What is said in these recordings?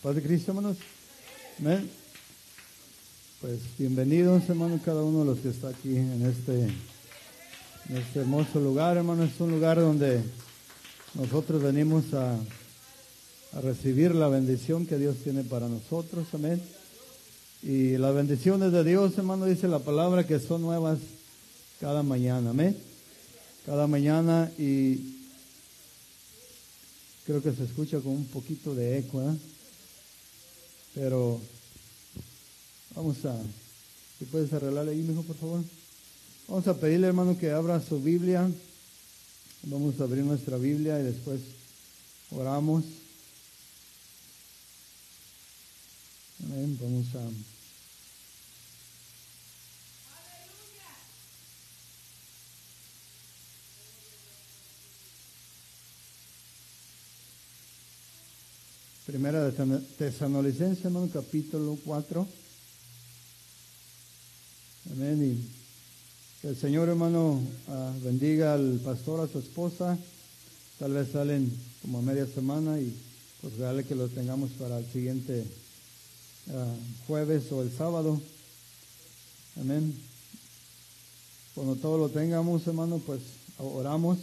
Paz de Cristo, hermanos. Amén. Pues bienvenidos, hermanos, cada uno de los que está aquí en este hermoso lugar, hermanos. Es un lugar donde nosotros venimos a recibir la bendición que Dios tiene para nosotros. Amén. Y las bendiciones de Dios, hermano, dice la palabra que son nuevas cada mañana. Amén. Cada mañana, y creo que se escucha con un poquito de eco, ¿eh? Pero vamos a, si puedes arreglarle ahí, mijo, por favor. Vamos a pedirle, hermano, que abra su Biblia. Vamos a abrir nuestra Biblia y después oramos. Amén. Vamos a... Primera de Tesalonicenses, hermano, capítulo 4. Amén. Y que el Señor, hermano, bendiga al pastor, a su esposa. Tal vez salen como a media semana y pues dale que lo tengamos para el siguiente jueves o el sábado. Amén. Cuando todo lo tengamos, hermano, pues oramos.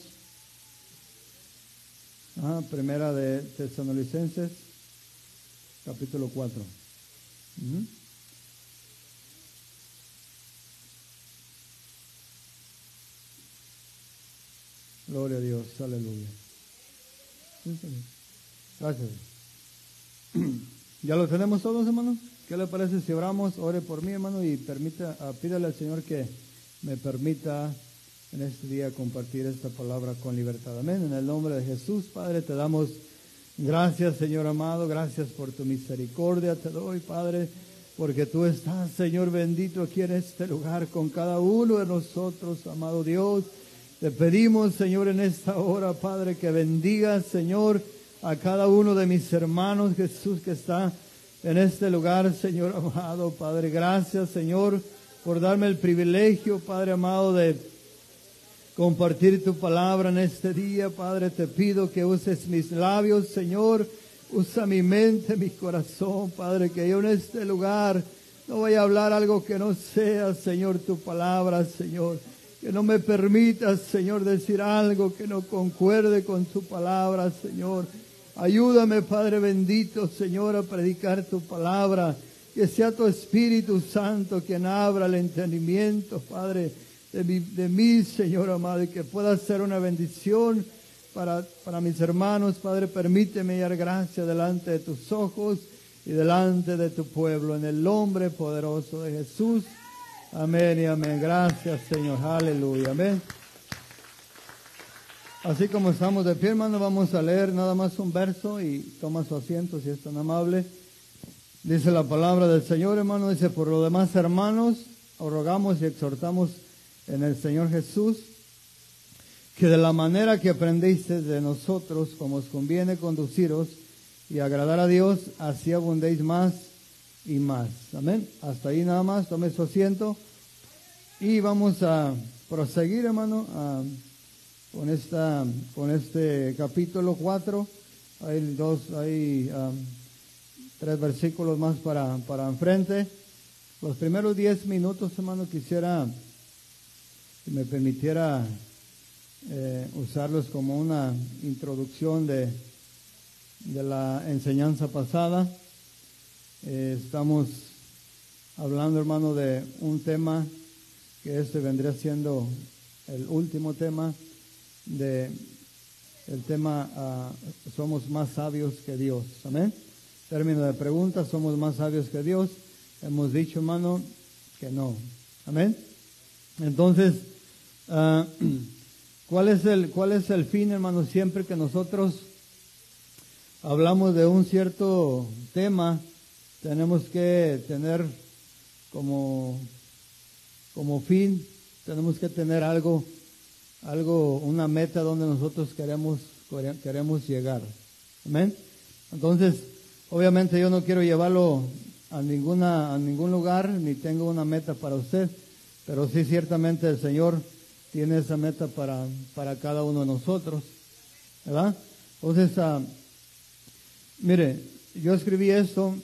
Primera de Tesalonicenses, capítulo 4. Gloria a Dios, aleluya. Gracias. ¿Ya lo tenemos todos, hermano? ¿Qué le parece si oramos? Ore por mí, hermano, y pídale al Señor que me permita en este día compartir esta palabra con libertad. Amén. En el nombre de Jesús, Padre, te damos gracias, Señor amado. Gracias por tu misericordia. Te doy, Padre, porque tú estás, Señor bendito, aquí en este lugar con cada uno de nosotros, amado Dios. Te pedimos, Señor, en esta hora, Padre, que bendigas, Señor, a cada uno de mis hermanos, Jesús, que está en este lugar, Señor amado. Padre, gracias, Señor, por darme el privilegio, Padre amado, de compartir tu palabra en este día. Padre, te pido que uses mis labios, Señor. Usa mi mente, mi corazón, Padre, que yo en este lugar no voy a hablar algo que no sea, Señor, tu palabra, Señor. Que no me permitas, Señor, decir algo que no concuerde con tu palabra, Señor. Ayúdame, Padre bendito, Señor, a predicar tu palabra. Que sea tu Espíritu Santo quien abra el entendimiento, Padre, de mí, Señor amado, y que pueda ser una bendición para mis hermanos. Padre, permíteme hallar gracia delante de tus ojos y delante de tu pueblo, en el nombre poderoso de Jesús. Amén y amén. Gracias, Señor. Aleluya. Amén. Así como estamos de pie, hermano, vamos a leer nada más un verso y toma su asiento si es tan amable. Dice la palabra del Señor, hermano, dice: por lo demás, hermanos, os rogamos y exhortamos en el Señor Jesús, que de la manera que aprendisteis de nosotros, como os conviene conduciros y agradar a Dios, así abundéis más y más. Amén. Hasta ahí nada más, tome su asiento. Y vamos a proseguir, hermano, con este capítulo 4. Hay 3 versículos más para enfrente. Los primeros 10 minutos, hermano, quisiera que me permitiera usarlos como una introducción de la enseñanza pasada. Estamos hablando, hermano, de un tema que vendría siendo el último tema el tema somos más sabios que Dios. Amén. Término de pregunta: ¿somos más sabios que Dios? Hemos dicho, hermano, que no. Amén. Entonces, ¿cuál es el fin, hermano? Siempre que nosotros hablamos de un cierto tema, tenemos que tener como fin, tenemos que tener algo, una meta donde nosotros queremos llegar. Amén. Entonces, obviamente yo no quiero llevarlo a ningún lugar, ni tengo una meta para usted, pero sí ciertamente el Señor tiene esa meta para cada uno de nosotros, ¿verdad? Entonces, mire, yo escribí esto,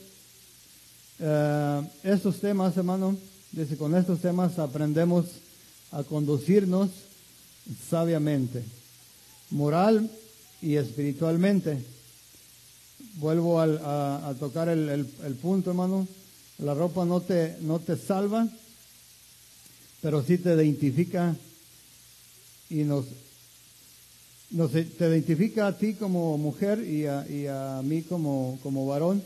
estos temas, hermano, dice, con estos temas aprendemos a conducirnos sabiamente, moral y espiritualmente. Vuelvo a tocar el punto, hermano. La ropa no te salva, pero sí te identifica y te identifica a ti como mujer y a mí como varón,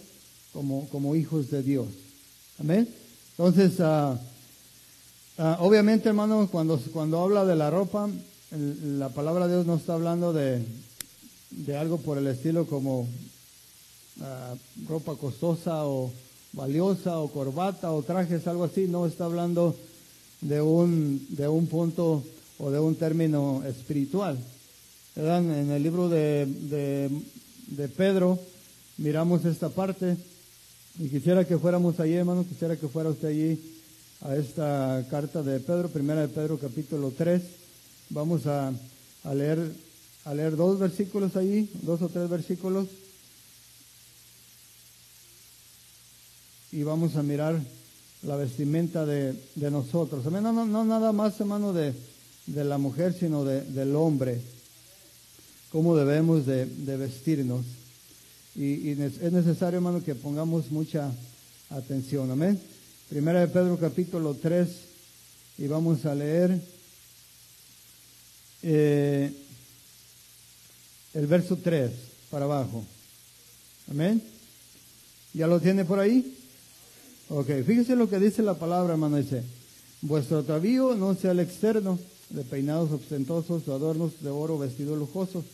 como hijos de Dios. Amén. Entonces, obviamente, hermano, cuando habla de la ropa, la palabra de Dios no está hablando de algo por el estilo como ropa costosa o valiosa o corbata o trajes, algo así. No está hablando de un punto o de un término espiritual, ¿verdad? En el libro de Pedro miramos esta parte y quisiera que fuéramos allí, hermano, quisiera que fuera usted allí a esta carta de Pedro, primera de Pedro capítulo 3. Vamos a leer dos versículos allí, 2 o 3 versículos, y vamos a mirar la vestimenta de nosotros. Amén. No nada más, hermano, de la mujer, sino del hombre, cómo debemos de vestirnos. Y es necesario, hermano, que pongamos mucha atención. Amén. Primera de Pedro capítulo 3, y vamos a leer el verso 3 para abajo. Amén. ¿Ya lo tiene por ahí? Ok, fíjese lo que dice la palabra, hermano. Dice: vuestro atavío no sea el externo, de peinados ostentosos o adornos de oro, vestidos lujosos.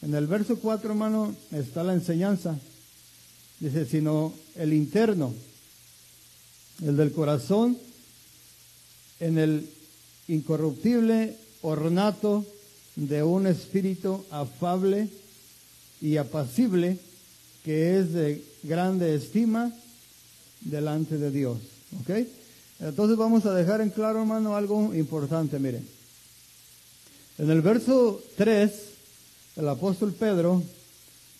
En el verso 4, hermano, está la enseñanza. Dice, sino el interno, el del corazón, en el incorruptible ornato de un espíritu afable y apacible, que es de grande estima delante de Dios. ¿Ok? Entonces vamos a dejar en claro, hermano, algo importante. Miren, en el verso 3, el apóstol Pedro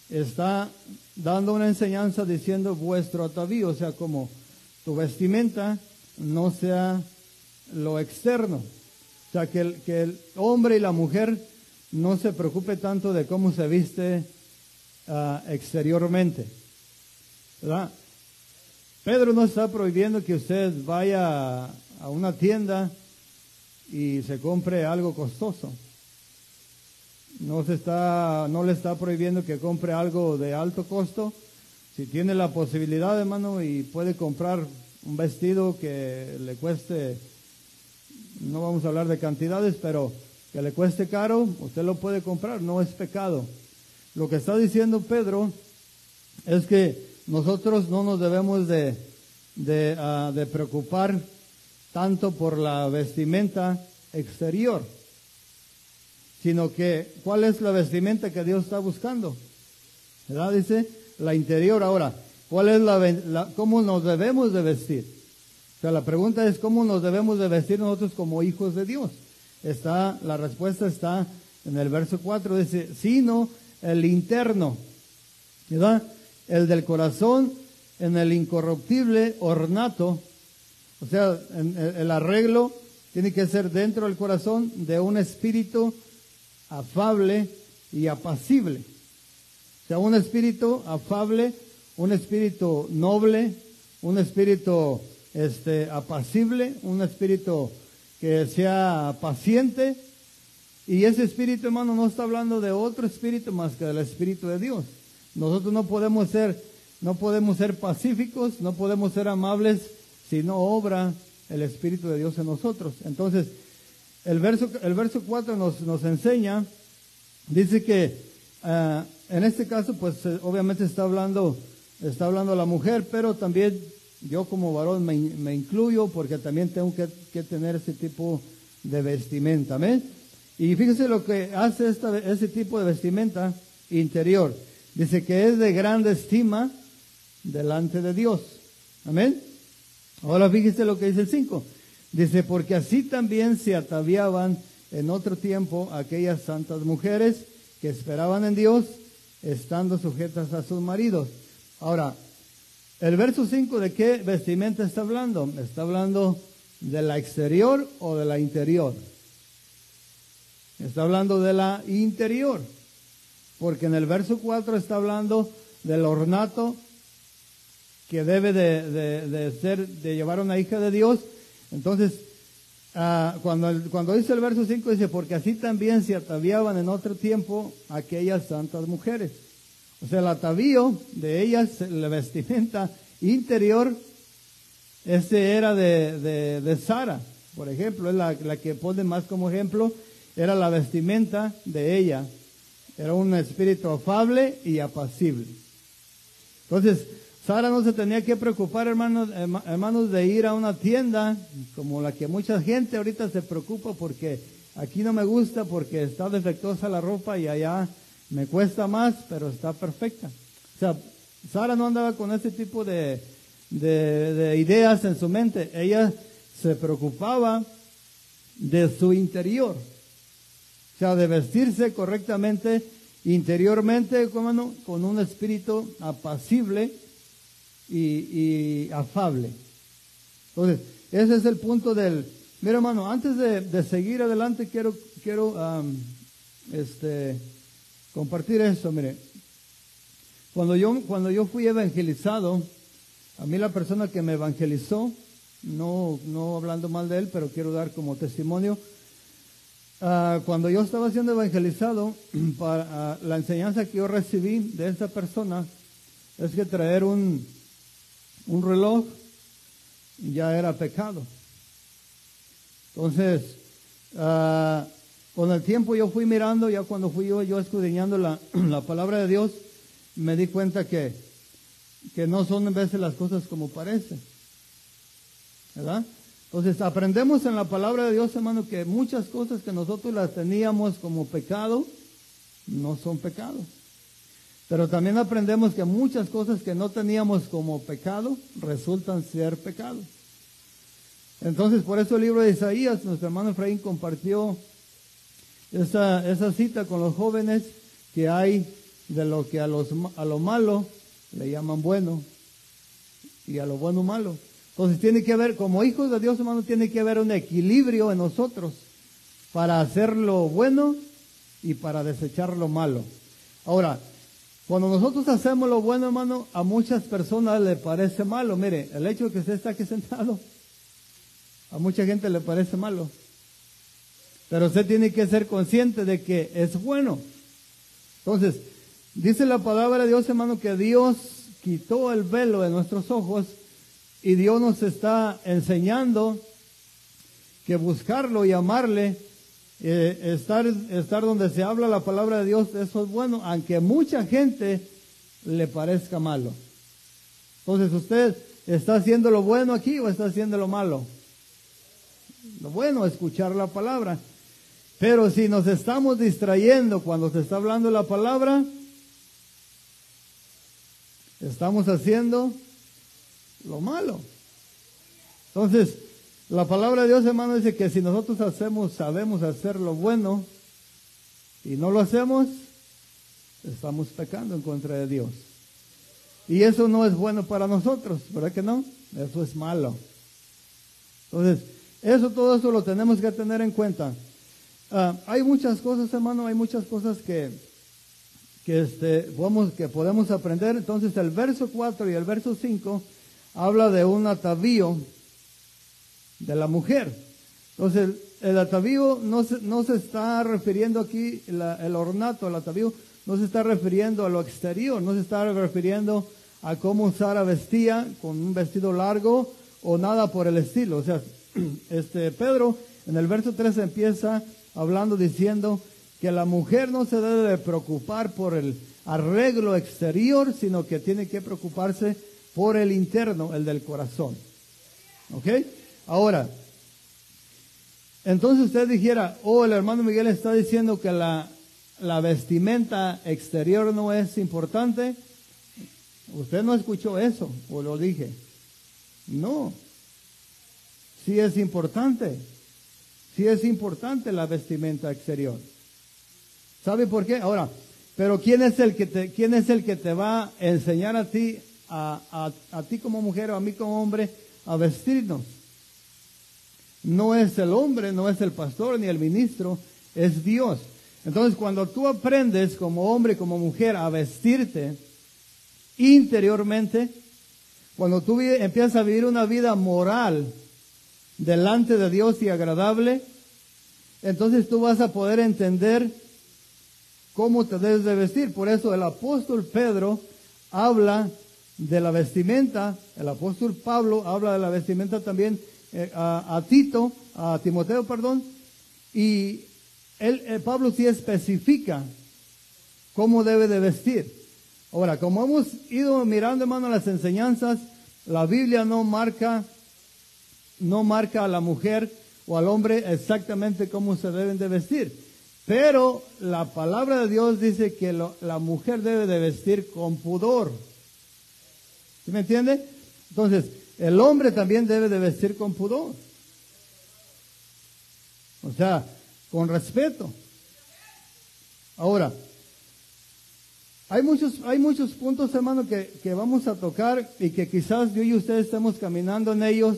está dando una enseñanza diciendo vuestro atavío, o sea, como tu vestimenta no sea lo externo. O sea, que el hombre y la mujer no se preocupe tanto de cómo se viste exteriormente, ¿verdad? Pedro no está prohibiendo que usted vaya a una tienda y se compre algo costoso. No le está prohibiendo que compre algo de alto costo. Si tiene la posibilidad, hermano, y puede comprar un vestido que le cueste, no vamos a hablar de cantidades, pero que le cueste caro, usted lo puede comprar, no es pecado. Lo que está diciendo Pedro es que nosotros no nos debemos de preocupar tanto por la vestimenta exterior, sino que ¿cuál es la vestimenta que Dios está buscando? ¿Verdad? Dice la interior. Ahora, ¿cuál es cómo nos debemos de vestir? O sea, la pregunta es ¿cómo nos debemos de vestir nosotros como hijos de Dios? La respuesta está en el verso 4, dice, sino el interno, ¿verdad? El del corazón, en el incorruptible ornato, o sea, el arreglo tiene que ser dentro del corazón de un espíritu afable y apacible. O sea, un espíritu afable, un espíritu noble, un espíritu apacible, un espíritu que sea paciente. Y ese espíritu, hermano, no está hablando de otro espíritu más que del Espíritu de Dios. Nosotros no podemos ser pacíficos, no podemos ser amables si no obra el Espíritu de Dios en nosotros. Entonces, el verso 4 nos enseña, dice que en este caso, pues obviamente está hablando la mujer, pero también yo como varón me incluyo, porque también tengo que tener ese tipo de vestimenta. ¿Amén? Y fíjese lo que hace ese tipo de vestimenta interior. Dice que es de grande estima delante de Dios. Amén. Ahora fíjese lo que dice el 5. Dice, porque así también se ataviaban en otro tiempo aquellas santas mujeres que esperaban en Dios, estando sujetas a sus maridos. Ahora, el verso 5, ¿de qué vestimenta está hablando? ¿Está hablando de la exterior o de la interior? Está hablando de la interior, porque en el verso 4 está hablando del ornato que debe de llevar una hija de Dios. Entonces, cuando dice el verso 5, dice, porque así también se ataviaban en otro tiempo aquellas santas mujeres. O sea, el atavío de ellas, la vestimenta interior, ese era de Sara, por ejemplo, es la que pone más como ejemplo, era la vestimenta de ella. Era un espíritu afable y apacible. Entonces, Sara no se tenía que preocupar, hermanos, de ir a una tienda como la que mucha gente ahorita se preocupa porque aquí no me gusta porque está defectuosa la ropa y allá me cuesta más, pero está perfecta. O sea, Sara no andaba con ese tipo de ideas en su mente. Ella se preocupaba de su interior. O sea, de vestirse correctamente interiormente, con un espíritu apacible y afable. Entonces, ese es el punto mira, hermano, antes de seguir adelante, quiero compartir esto. Mire, cuando yo fui evangelizado, a mí la persona que me evangelizó, no hablando mal de él, pero quiero dar como testimonio, cuando yo estaba siendo evangelizado, para la enseñanza que yo recibí de esa persona es que traer un reloj ya era pecado. Entonces, con el tiempo yo fui mirando, ya cuando fui yo escudriñando la palabra de Dios, me di cuenta que no son en veces las cosas como parecen, ¿verdad? Entonces aprendemos en la palabra de Dios, hermano, que muchas cosas que nosotros las teníamos como pecado, no son pecados. Pero también aprendemos que muchas cosas que no teníamos como pecado, resultan ser pecados. Entonces, por eso el libro de Isaías, nuestro hermano Efraín compartió esa cita con los jóvenes, que hay de lo que a lo malo le llaman bueno, y a lo bueno malo. Entonces tiene que haber, como hijos de Dios, hermano, tiene que haber un equilibrio en nosotros para hacer lo bueno y para desechar lo malo. Ahora, cuando nosotros hacemos lo bueno, hermano, a muchas personas le parece malo. Mire, el hecho de que usted está aquí sentado, a mucha gente le parece malo. Pero usted tiene que ser consciente de que es bueno. Entonces, dice la palabra de Dios, hermano, que Dios quitó el velo de nuestros ojos y Dios nos está enseñando que buscarlo y amarle, estar donde se habla la palabra de Dios, eso es bueno, aunque a mucha gente le parezca malo. Entonces, ¿usted está haciendo lo bueno aquí o está haciendo lo malo? Lo bueno es escuchar la palabra. Pero si nos estamos distrayendo cuando se está hablando la palabra, estamos haciendo lo malo. Entonces, la palabra de Dios, hermano, dice que si nosotros sabemos hacer lo bueno y no lo hacemos, estamos pecando en contra de Dios. Y eso no es bueno para nosotros, ¿verdad que no? Eso es malo. Entonces, todo eso lo tenemos que tener en cuenta. Hay muchas cosas, hermano, hay muchas cosas que podemos aprender. Entonces, el verso 4 y el verso 5 habla de un atavío de la mujer. Entonces, el atavío no se está refiriendo aquí, el ornato, el atavío, no se está refiriendo a lo exterior, no se está refiriendo a cómo Sara vestía con un vestido largo o nada por el estilo. O sea, Pedro en el verso 3 empieza hablando diciendo que la mujer no se debe de preocupar por el arreglo exterior, sino que tiene que preocuparse por el interno, el del corazón. ¿Ok? Ahora, entonces usted dijera, el hermano Miguel está diciendo que la vestimenta exterior no es importante. Usted no escuchó eso, o lo dije. No. Sí es importante. Sí es importante la vestimenta exterior. ¿Sabe por qué? Ahora, pero ¿quién es el que te va a enseñar a ti a ti como mujer o a mí como hombre a vestirnos. No es el hombre, no es el pastor ni el ministro, es Dios. Entonces, cuando tú aprendes como hombre y como mujer a vestirte interiormente, cuando tú empiezas a vivir una vida moral delante de Dios y agradable, entonces tú vas a poder entender cómo te debes de vestir. Por eso el apóstol Pedro habla de la vestimenta, el apóstol Pablo habla de la vestimenta también a Timoteo, perdón, y Pablo sí especifica cómo debe de vestir. Ahora, como hemos ido mirando, hermano, las enseñanzas, la Biblia no marca a la mujer o al hombre exactamente cómo se deben de vestir. Pero la palabra de Dios dice que la mujer debe de vestir con pudor. ¿Sí me entiende? Entonces, el hombre también debe de vestir con pudor. O sea, con respeto. Ahora, hay muchos puntos, hermano, que vamos a tocar y que quizás yo y usted estemos caminando en ellos,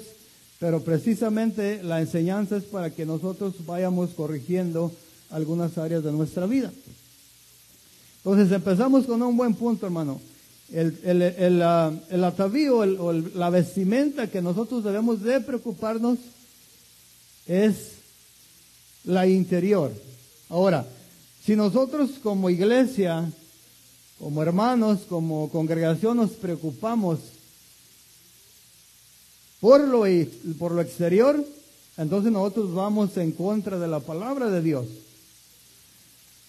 pero precisamente la enseñanza es para que nosotros vayamos corrigiendo algunas áreas de nuestra vida. Entonces empezamos con un buen punto, hermano. El atavío o la vestimenta que nosotros debemos de preocuparnos es la interior. Ahora, si nosotros como iglesia, como hermanos, como congregación nos preocupamos por lo exterior, entonces nosotros vamos en contra de la palabra de Dios.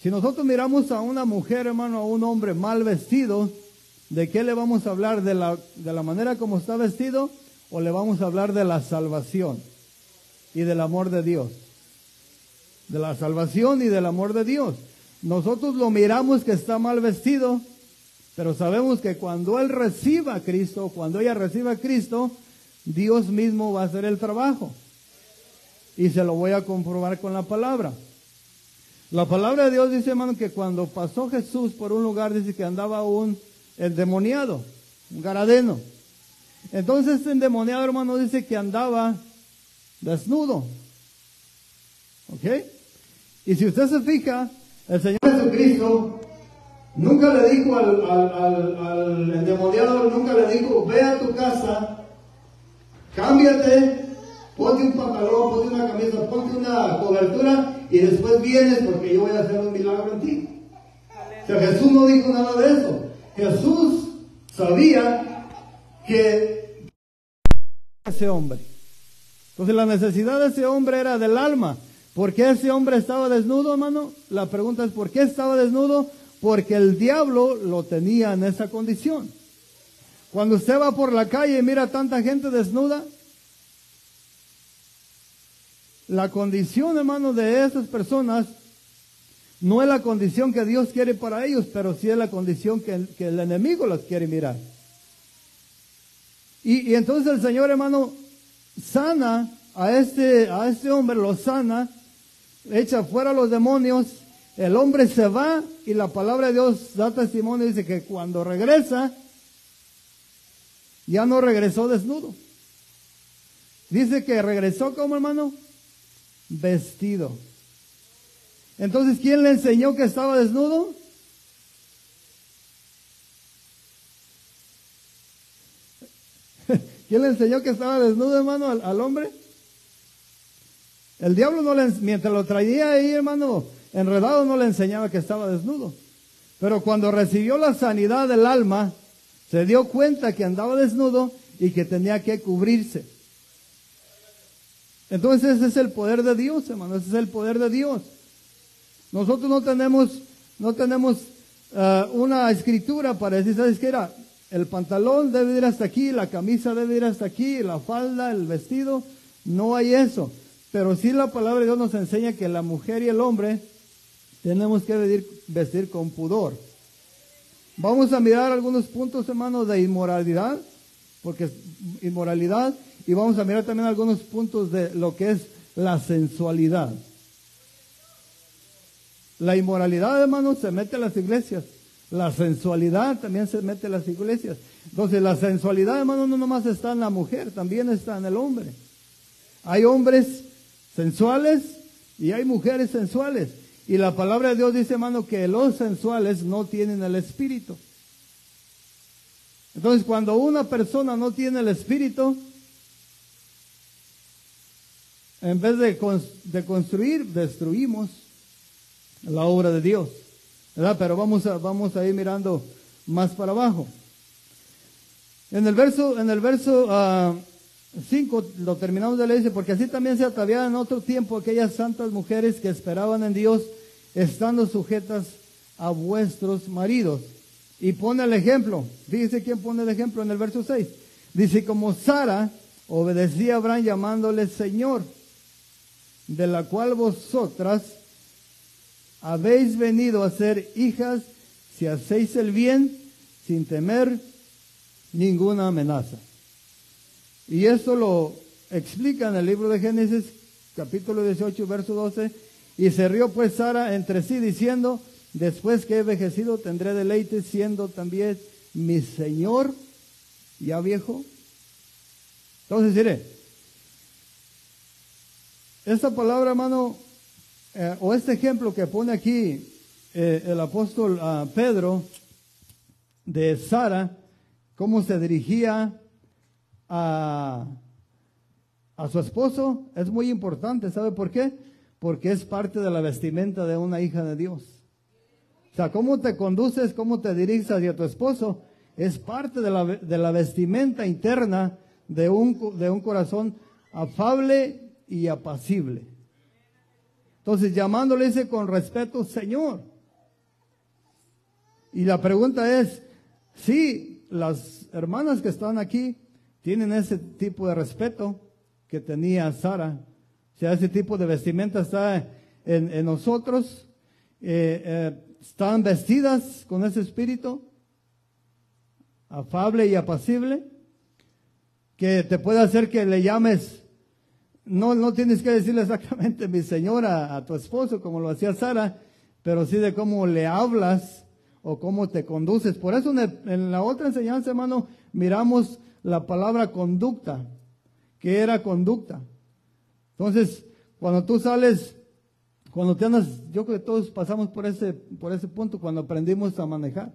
Si nosotros miramos a una mujer, hermano, a un hombre mal vestido, ¿de qué le vamos a hablar? ¿De la manera como está vestido? ¿O le vamos a hablar de la salvación y del amor de Dios? De la salvación y del amor de Dios. Nosotros lo miramos que está mal vestido, pero sabemos que cuando él reciba a Cristo, cuando ella reciba a Cristo, Dios mismo va a hacer el trabajo. Y se lo voy a comprobar con la palabra. La palabra de Dios dice, hermano, que cuando pasó Jesús por un lugar, dice que andaba un endemoniado, un garadeno. Entonces este endemoniado, hermano, dice que andaba desnudo. ¿Ok? Y si usted se fija, el Señor Jesucristo nunca le dijo al endemoniado, nunca le dijo, ve a tu casa, cámbiate, ponte un pantalón, ponte una camisa, ponte una cobertura y después vienes porque yo voy a hacer un milagro en ti. O sea, Jesús no dijo nada de eso. Jesús sabía que ese hombre. Entonces la necesidad de ese hombre era del alma. ¿Por qué ese hombre estaba desnudo, hermano? La pregunta es, ¿por qué estaba desnudo? Porque el diablo lo tenía en esa condición. Cuando usted va por la calle y mira tanta gente desnuda, la condición, hermano, de esas personas no es la condición que Dios quiere para ellos, pero sí es la condición que el enemigo las quiere mirar. Y entonces el Señor, hermano, sana a este hombre, lo sana, echa fuera a los demonios, el hombre se va y la palabra de Dios da testimonio, dice que cuando regresa, ya no regresó desnudo. Dice que regresó como, hermano, vestido. Entonces, ¿quién le enseñó que estaba desnudo? ¿Quién le enseñó que estaba desnudo, hermano, al hombre? El diablo mientras lo traía ahí, hermano, enredado, no le enseñaba que estaba desnudo. Pero cuando recibió la sanidad del alma, se dio cuenta que andaba desnudo y que tenía que cubrirse. Entonces ese es el poder de Dios, hermano, ese es el poder de Dios. Nosotros no tenemos una escritura para decir, ¿sabes qué era? El pantalón debe ir hasta aquí, la camisa debe ir hasta aquí, la falda, el vestido, no hay eso. Pero sí la palabra de Dios nos enseña que la mujer y el hombre tenemos que vestir con pudor. Vamos a mirar algunos puntos, hermanos, de inmoralidad, y vamos a mirar también algunos puntos de lo que es la sensualidad. La inmoralidad, hermanos, se mete a las iglesias. La sensualidad también se mete en las iglesias. Entonces la sensualidad, hermano, no nomás está en la mujer, también está en el hombre. Hay hombres sensuales y hay mujeres sensuales. Y la palabra de Dios dice, hermano, que los sensuales no tienen el Espíritu. Entonces cuando una persona no tiene el Espíritu, en vez de construir, destruimos la obra de Dios, ¿verdad? Pero vamos a ir mirando más para abajo. En el verso 5 lo terminamos de leer, dice, porque así también se ataviaban en otro tiempo aquellas santas mujeres que esperaban en Dios, estando sujetas a vuestros maridos. Y pone el ejemplo. Fíjese quién pone el ejemplo en el verso 6. Dice, como Sara obedecía a Abraham llamándole Señor, de la cual vosotras habéis venido a ser hijas si hacéis el bien sin temer ninguna amenaza. Y esto lo explica en el libro de Génesis, capítulo 18, verso 12. Y se rió pues Sara entre sí diciendo, después que he envejecido tendré deleite siendo también mi Señor ya viejo. Entonces diré, esta palabra, hermano, o este ejemplo que pone aquí el apóstol Pedro de Sara, cómo se dirigía a su esposo, es muy importante. ¿Sabe por qué? Porque es parte de la vestimenta de una hija de Dios. O sea, cómo te conduces, cómo te diriges hacia tu esposo, es parte de la vestimenta interna de un corazón afable y apacible. Entonces, llamándole ese con respeto, Señor. Y la pregunta es, si las hermanas que están aquí tienen ese tipo de respeto que tenía Sara, o sea, ese tipo de vestimenta está en nosotros, están vestidas con ese espíritu afable y apacible, que te puede hacer que le llames. No tienes que decirle exactamente mi señora a tu esposo como lo hacía Sara, pero sí de cómo le hablas o cómo te conduces. Por eso en la otra enseñanza, hermano, miramos la palabra conducta, que era conducta. Entonces, cuando tú sales, cuando te andas, yo creo que todos pasamos por ese punto cuando aprendimos a manejar.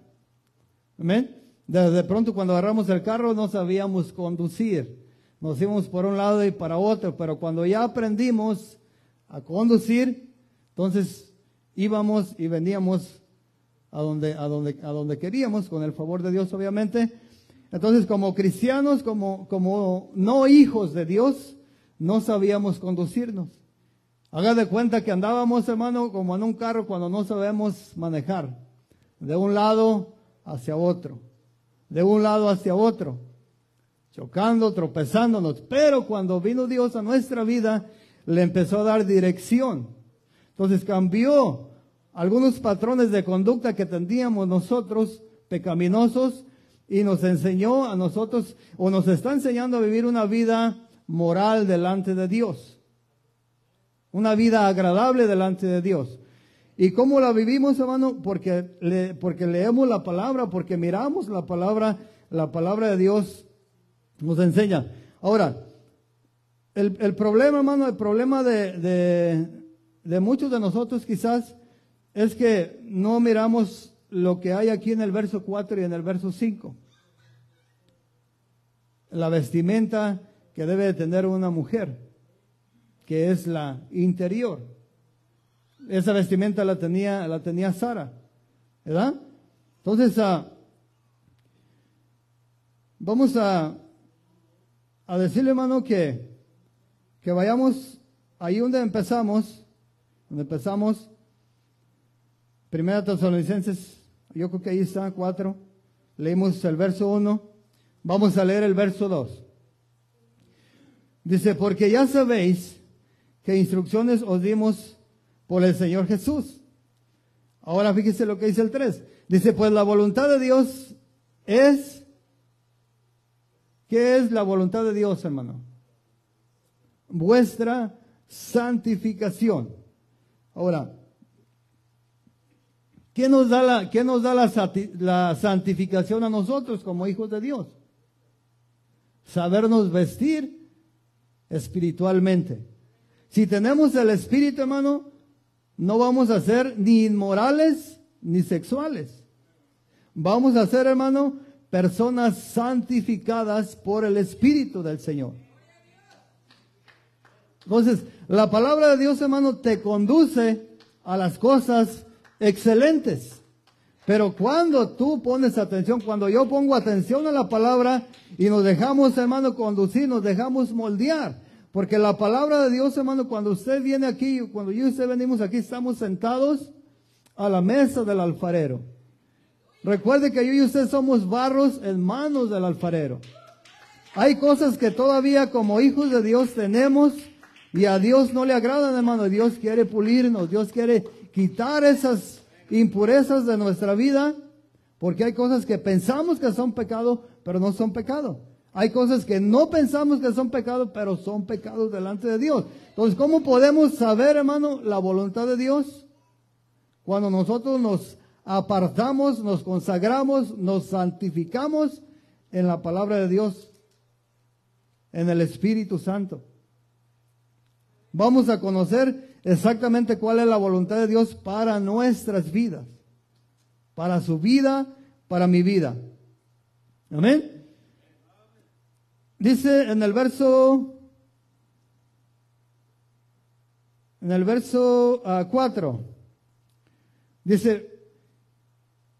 Amén. De pronto cuando agarramos el carro no sabíamos conducir. Nos íbamos por un lado y para otro, pero cuando ya aprendimos a conducir, entonces íbamos y veníamos a donde queríamos, con el favor de Dios, obviamente. Entonces, como cristianos, como no hijos de Dios, no sabíamos conducirnos. Haga de cuenta que andábamos, hermano, como en un carro cuando no sabemos manejar, de un lado hacia otro, de un lado hacia otro, chocando, tropezándonos. Pero cuando vino Dios a nuestra vida, le empezó a dar dirección. Entonces cambió algunos patrones de conducta que teníamos nosotros, pecaminosos, y nos enseñó a nosotros, o nos está enseñando a vivir una vida moral delante de Dios. Una vida agradable delante de Dios. ¿Y cómo la vivimos, hermano? Porque leemos la palabra, porque miramos la palabra de Dios nos enseña. Ahora, el problema, hermano, el problema de muchos de nosotros quizás es que no miramos lo que hay aquí en el verso 4 y en el verso 5. La vestimenta que debe de tener una mujer, que es la interior. Esa vestimenta la tenía Sara, ¿verdad? Entonces, vamos a decirle, hermano, que vayamos ahí donde empezamos, Primera Tesalonicenses, yo creo que ahí está, 4, leímos el verso 1, vamos a leer el verso 2. Dice, porque ya sabéis que instrucciones os dimos por el Señor Jesús. Ahora fíjese lo que dice el 3. Dice, pues la voluntad de Dios es... ¿Qué es la voluntad de Dios, hermano? Vuestra santificación. Ahora, ¿Qué nos da la santificación a nosotros como hijos de Dios? Sabernos vestir espiritualmente. Si tenemos el Espíritu, hermano, no vamos a ser ni inmorales ni sexuales. Vamos a ser, hermano, personas santificadas por el Espíritu del Señor. Entonces, la palabra de Dios, hermano, te conduce a las cosas excelentes. Pero cuando tú pones atención, cuando yo pongo atención a la palabra y nos dejamos, hermano, conducir, nos dejamos moldear. Porque la palabra de Dios, hermano, cuando usted viene aquí, cuando yo y usted venimos aquí, estamos sentados a la mesa del alfarero. Recuerde que yo y usted somos barros en manos del alfarero. Hay cosas que todavía como hijos de Dios tenemos y a Dios no le agradan, hermano. Dios quiere pulirnos, Dios quiere quitar esas impurezas de nuestra vida, porque hay cosas que pensamos que son pecado, pero no son pecado. Hay cosas que no pensamos que son pecado, pero son pecados delante de Dios. Entonces, ¿cómo podemos saber, hermano, la voluntad de Dios? Cuando nosotros nos apartamos, nos consagramos, nos santificamos en la palabra de Dios, en el Espíritu Santo. Vamos a conocer exactamente cuál es la voluntad de Dios para nuestras vidas, para su vida, para mi vida. Amén. Dice en el verso 4, dice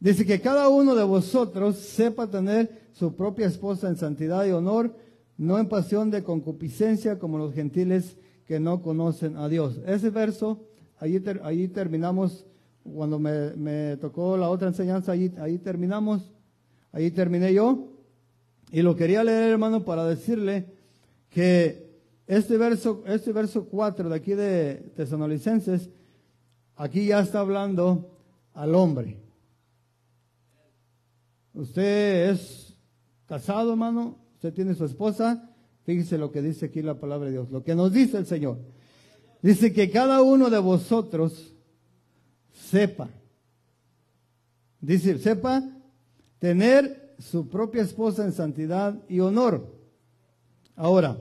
que cada uno de vosotros sepa tener su propia esposa en santidad y honor, no en pasión de concupiscencia como los gentiles que no conocen a Dios. Ese verso, allí terminamos, cuando me tocó la otra enseñanza, ahí terminé yo. Y lo quería leer, hermano, para decirle que este verso 4 de aquí de Tesalonicenses, aquí ya está hablando al hombre. Usted es casado, hermano, usted tiene su esposa. Fíjese lo que dice aquí la palabra de Dios, lo que nos dice el Señor. Dice que cada uno de vosotros sepa tener su propia esposa en santidad y honor. Ahora,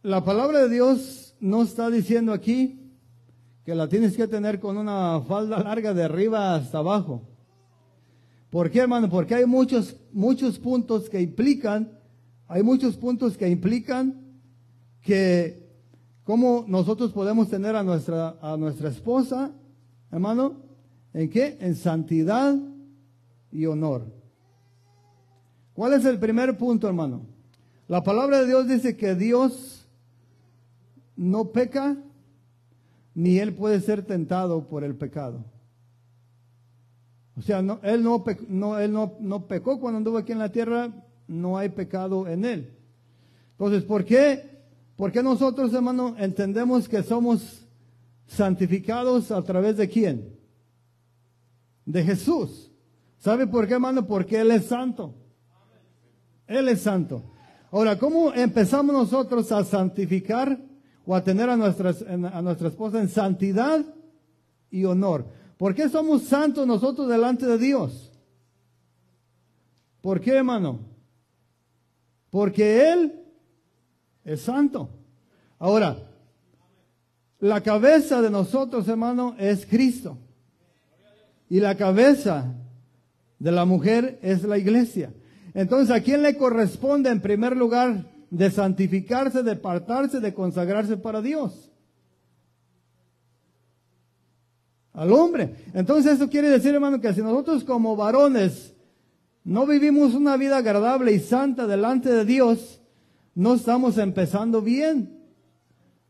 la palabra de Dios no está diciendo aquí que la tienes que tener con una falda larga de arriba hasta abajo. ¿Por qué, hermano? Porque hay muchos puntos que implican que cómo nosotros podemos tener a nuestra esposa, hermano, ¿en qué? En santidad y honor. ¿Cuál es el primer punto, hermano? La palabra de Dios dice que Dios no peca, ni Él puede ser tentado por el pecado. O sea, Él no pecó cuando anduvo aquí en la tierra, no hay pecado en Él. Entonces, ¿por qué nosotros, hermano, entendemos que somos santificados a través de quién? De Jesús. ¿Sabe por qué, hermano? Porque Él es santo. Él es santo. Ahora, ¿cómo empezamos nosotros a santificar o a tener a nuestra esposa en santidad y honor? ¿Por qué somos santos nosotros delante de Dios? ¿Por qué, hermano? Porque Él es santo. Ahora, la cabeza de nosotros, hermano, es Cristo. Y la cabeza de la mujer es la iglesia. Entonces, ¿a quién le corresponde en primer lugar de santificarse, de apartarse, de consagrarse para Dios? Al hombre. Entonces eso quiere decir, hermano, que si nosotros como varones no vivimos una vida agradable y santa delante de Dios, no estamos empezando bien.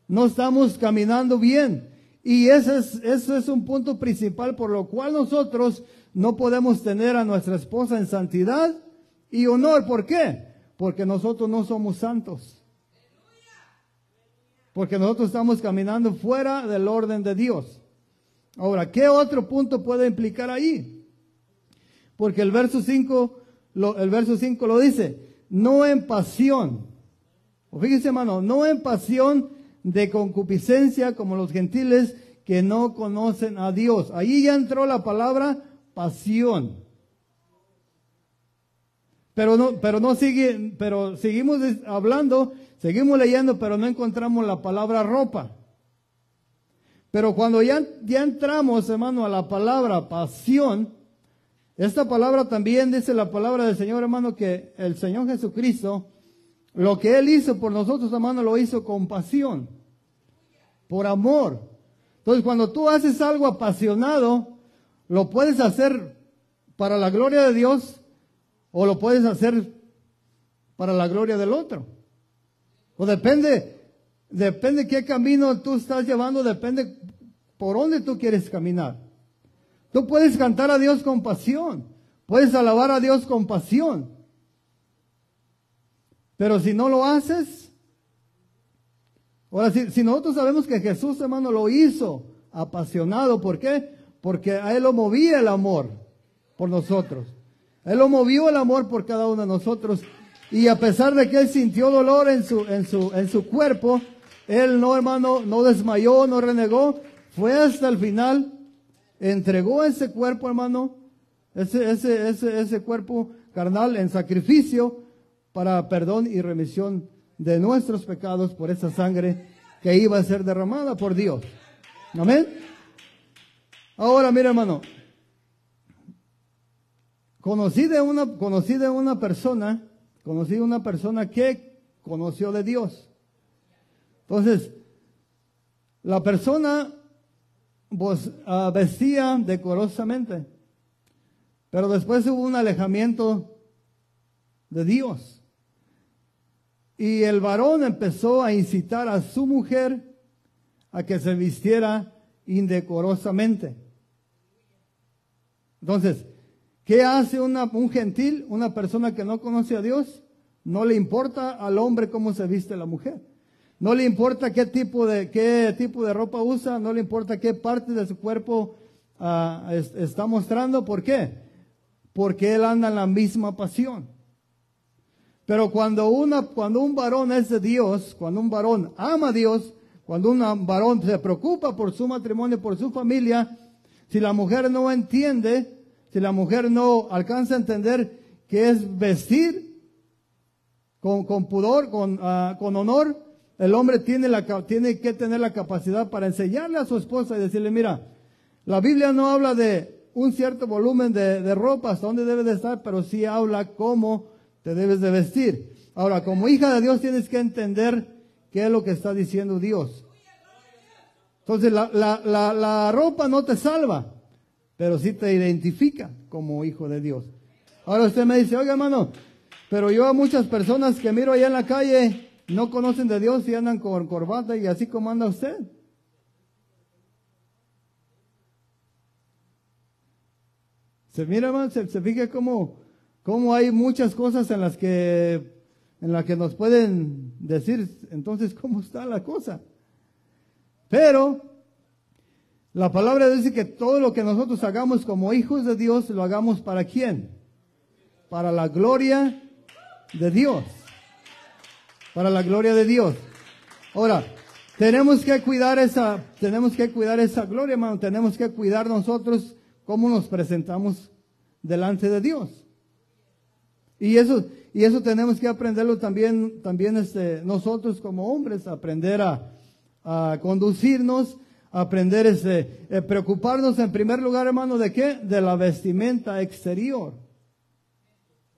No estamos caminando bien. Y ese es un punto principal por lo cual nosotros no podemos tener a nuestra esposa en santidad y honor. ¿Por qué? Porque nosotros no somos santos. Porque nosotros estamos caminando fuera del orden de Dios. Ahora, ¿qué otro punto puede implicar ahí? Porque el verso 5 lo dice, no en pasión. O fíjese, hermano, no en pasión de concupiscencia como los gentiles que no conocen a Dios. Ahí ya entró la palabra pasión. Pero seguimos hablando, seguimos leyendo, pero no encontramos la palabra ropa. Pero cuando ya entramos, hermano, a la palabra pasión, esta palabra también dice la palabra del Señor, hermano, que el Señor Jesucristo, lo que Él hizo por nosotros, hermano, lo hizo con pasión, por amor. Entonces, cuando tú haces algo apasionado, lo puedes hacer para la gloria de Dios o lo puedes hacer para la gloria del otro. O depende qué camino tú estás llevando, depende por dónde tú quieres caminar. Tú puedes cantar a Dios con pasión, puedes alabar a Dios con pasión. Pero si no lo haces, ahora si nosotros sabemos que Jesús, hermano, lo hizo apasionado, ¿por qué? Porque a Él lo movía el amor por nosotros. Él lo movió el amor por cada uno de nosotros. Y a pesar de que Él sintió dolor en su cuerpo, Él no, hermano, no desmayó, no renegó, fue hasta el final, entregó ese cuerpo, hermano, ese cuerpo carnal en sacrificio para perdón y remisión de nuestros pecados por esa sangre que iba a ser derramada por Dios. Amén. Ahora, mira, hermano, conocí una persona que conoció de Dios. Entonces, la persona vestía decorosamente, pero después hubo un alejamiento de Dios. Y el varón empezó a incitar a su mujer a que se vistiera indecorosamente. Entonces, ¿qué hace un gentil, una persona que no conoce a Dios? No le importa al hombre cómo se viste la mujer. No le importa qué tipo de ropa usa, no le importa qué parte de su cuerpo está mostrando. ¿Por qué? Porque él anda en la misma pasión. Pero cuando un varón es de Dios, cuando un varón ama a Dios, cuando un varón se preocupa por su matrimonio, por su familia, si la mujer no entiende, si la mujer no alcanza a entender qué es vestir con pudor, con honor, el hombre tiene que tener la capacidad para enseñarle a su esposa y decirle, mira, la Biblia no habla de un cierto volumen de ropa hasta dónde debe de estar, pero sí habla cómo te debes de vestir. Ahora, como hija de Dios tienes que entender qué es lo que está diciendo Dios. Entonces, la ropa no te salva, pero sí te identifica como hijo de Dios. Ahora usted me dice, oiga, hermano, pero yo a muchas personas que miro allá en la calle no conocen de Dios y andan con corbata y así como anda usted. Se mira, hermano, se fija cómo hay muchas cosas en las que nos pueden decir, entonces, ¿cómo está la cosa? Pero la palabra dice que todo lo que nosotros hagamos como hijos de Dios, lo hagamos ¿para quién? Para la gloria de Dios. Para la gloria de Dios. Ahora, tenemos que cuidar esa gloria, hermano. Tenemos que cuidar nosotros cómo nos presentamos delante de Dios. Y eso tenemos que aprenderlo también nosotros como hombres, aprender a conducirnos, aprender preocuparnos en primer lugar, hermano, ¿de qué? De la vestimenta exterior.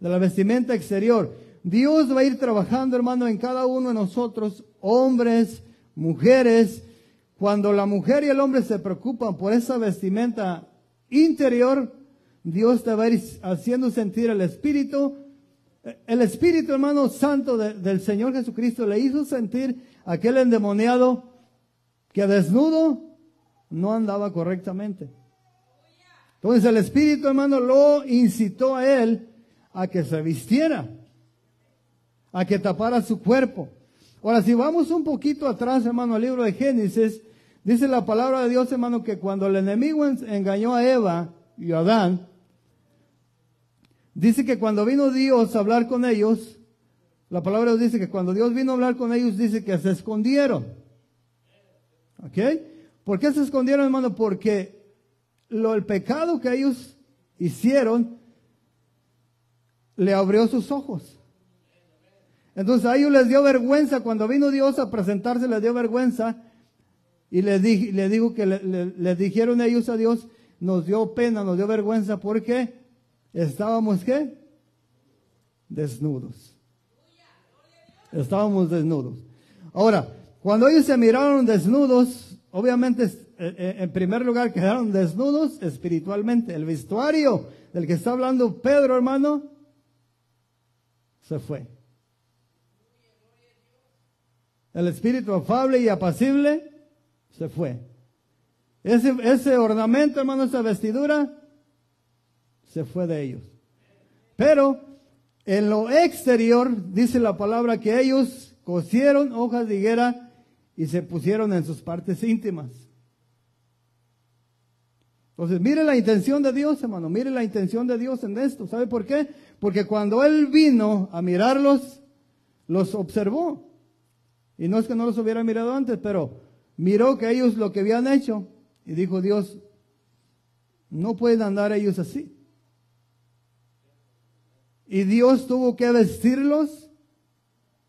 De la vestimenta exterior. Dios va a ir trabajando, hermano, en cada uno de nosotros, hombres, mujeres. Cuando la mujer y el hombre se preocupan por esa vestimenta interior, Dios te va a ir haciendo sentir el Espíritu, hermano, santo del Señor Jesucristo le hizo sentir aquel endemoniado que desnudo no andaba correctamente. Entonces el Espíritu, hermano, lo incitó a él a que se vistiera, a que tapara su cuerpo. Ahora, si vamos un poquito atrás, hermano, al libro de Génesis, dice la palabra de Dios, hermano, que cuando el enemigo engañó a Eva y a Adán, dice que cuando vino Dios a hablar con ellos, la palabra dice que cuando Dios vino a hablar con ellos, dice que se escondieron. ¿Ok? ¿Por qué se escondieron, hermano? Porque el pecado que ellos hicieron le abrió sus ojos. Entonces a ellos les dio vergüenza, cuando vino Dios a presentarse les dio vergüenza y les dijo que les dijeron ellos a Dios, nos dio pena, nos dio vergüenza porque estábamos ¿qué? Desnudos. Estábamos desnudos. Ahora, cuando ellos se miraron desnudos, obviamente en primer lugar quedaron desnudos espiritualmente. El vestuario del que está hablando Pedro, hermano, se fue. El espíritu afable y apacible se fue. Ese ornamento, hermano, esa vestidura, se fue de ellos. Pero en lo exterior dice la palabra que ellos cosieron hojas de higuera y se pusieron en sus partes íntimas. Entonces, mire la intención de Dios, hermano, mire la intención de Dios en esto. ¿Sabe por qué? Porque cuando Él vino a mirarlos, los observó. Y no es que no los hubiera mirado antes, pero miró que ellos lo que habían hecho y dijo Dios, no pueden andar ellos así. Y Dios tuvo que vestirlos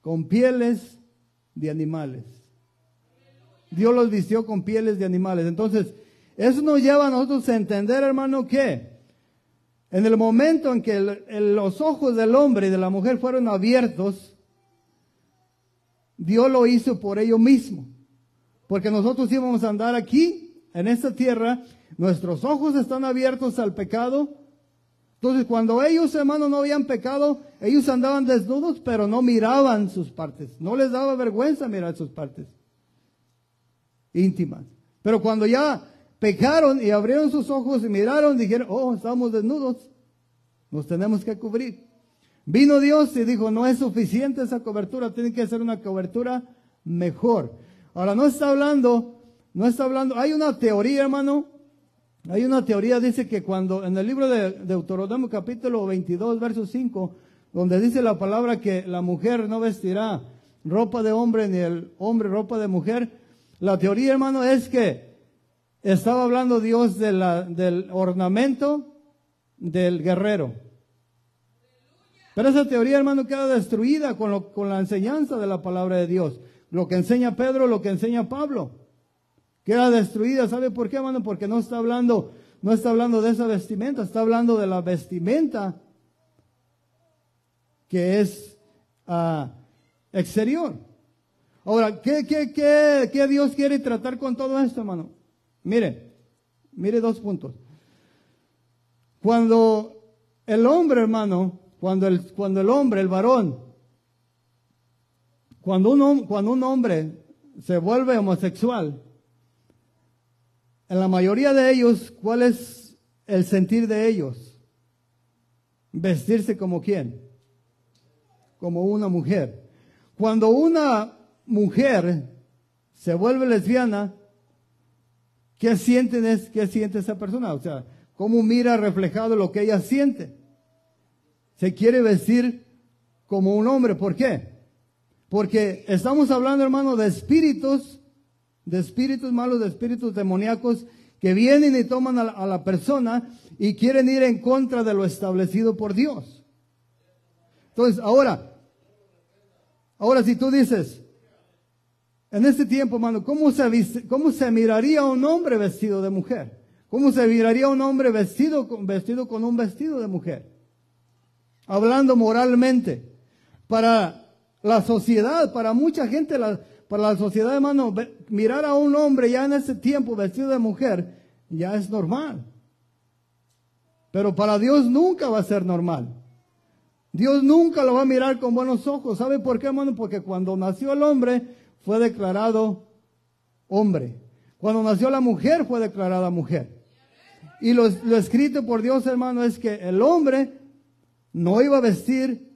con pieles de animales. Dios los vistió con pieles de animales. Entonces, eso nos lleva a nosotros a entender, hermano, que en el momento en que los ojos del hombre y de la mujer fueron abiertos, Dios lo hizo por ello mismo. Porque nosotros íbamos a andar aquí, en esta tierra, nuestros ojos están abiertos al pecado. Entonces, cuando ellos, hermanos, no habían pecado, ellos andaban desnudos, pero no miraban sus partes. No les daba vergüenza mirar sus partes íntimas. Pero cuando ya pecaron y abrieron sus ojos y miraron, dijeron, oh, estamos desnudos, nos tenemos que cubrir. Vino Dios y dijo, no es suficiente esa cobertura, tiene que ser una cobertura mejor. Ahora, no está hablando, hay una teoría, hermano, hay una teoría, dice que cuando, en el libro de Deuteronomio capítulo 22, verso 5, donde dice la palabra que la mujer no vestirá ropa de hombre, ni el hombre ropa de mujer, la teoría, hermano, es que estaba hablando Dios del ornamento del guerrero. Pero esa teoría, hermano, queda destruida con la enseñanza de la palabra de Dios. Lo que enseña Pedro, lo que enseña Pablo, queda destruida. ¿Sabe por qué, hermano? Porque no está hablando de esa vestimenta, está hablando de la vestimenta que es exterior. Ahora, ¿qué Dios quiere tratar con todo esto, hermano? Mire dos puntos. Cuando el hombre, hermano, cuando el hombre, el varón, cuando un hombre se vuelve homosexual, en la mayoría de ellos, ¿cuál es el sentir de ellos? Vestirse como ¿quién? Como una mujer. Cuando una mujer se vuelve lesbiana, ¿qué siente esa persona? O sea, ¿cómo mira reflejado lo que ella siente? Se quiere vestir como un hombre. ¿Por qué? Porque estamos hablando, hermano, de espíritus malos, de espíritus demoníacos que vienen y toman a la persona y quieren ir en contra de lo establecido por Dios. Entonces, ahora si tú dices, en este tiempo, hermano, ¿cómo se miraría un hombre vestido de mujer? ¿Cómo se miraría un hombre vestido con un vestido de mujer? Hablando moralmente. Para la sociedad, para mucha gente, para la sociedad, hermano, mirar a un hombre ya en ese tiempo vestido de mujer, ya es normal. Pero para Dios nunca va a ser normal. Dios nunca lo va a mirar con buenos ojos. ¿Sabe por qué, hermano? Porque cuando nació el hombre, fue declarado hombre. Cuando nació la mujer, fue declarada mujer. Y lo escrito por Dios, hermano, es que el hombre no iba a vestir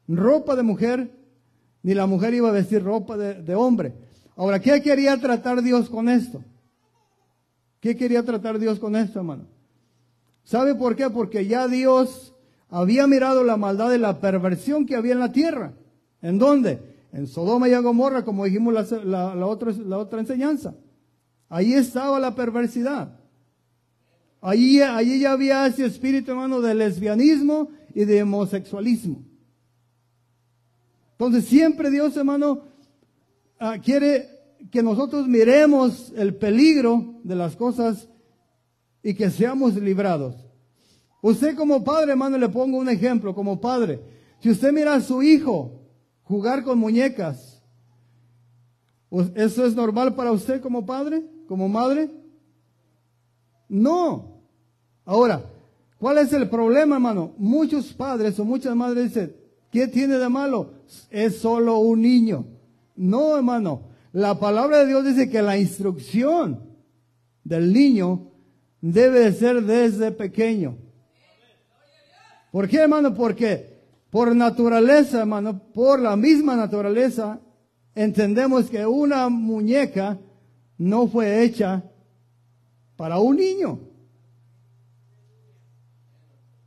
ropa de mujer, ni la mujer iba a vestir ropa de hombre. Ahora, ¿qué quería tratar Dios con esto? ¿Qué quería tratar Dios con esto, hermano? ¿Sabe por qué? Porque ya Dios había mirado la maldad y la perversión que había en la tierra. ¿En dónde? En Sodoma y en Gomorra, como dijimos la otra enseñanza. Ahí estaba la perversidad. Allí ya había ese espíritu, hermano, de lesbianismo y de homosexualismo. Entonces siempre Dios, hermano, quiere que nosotros miremos el peligro de las cosas y que seamos librados. Usted como padre, hermano, le pongo un ejemplo, como padre. Si usted mira a su hijo jugar con muñecas, ¿eso es normal para usted como padre, como madre? No. Ahora, ¿cuál es el problema, hermano? Muchos padres o muchas madres dicen, ¿qué tiene de malo? Es solo un niño. No, hermano. La palabra de Dios dice que la instrucción del niño debe de ser desde pequeño. ¿Por qué, hermano? Porque por naturaleza, hermano, por la misma naturaleza, entendemos que una muñeca no fue hecha para un niño.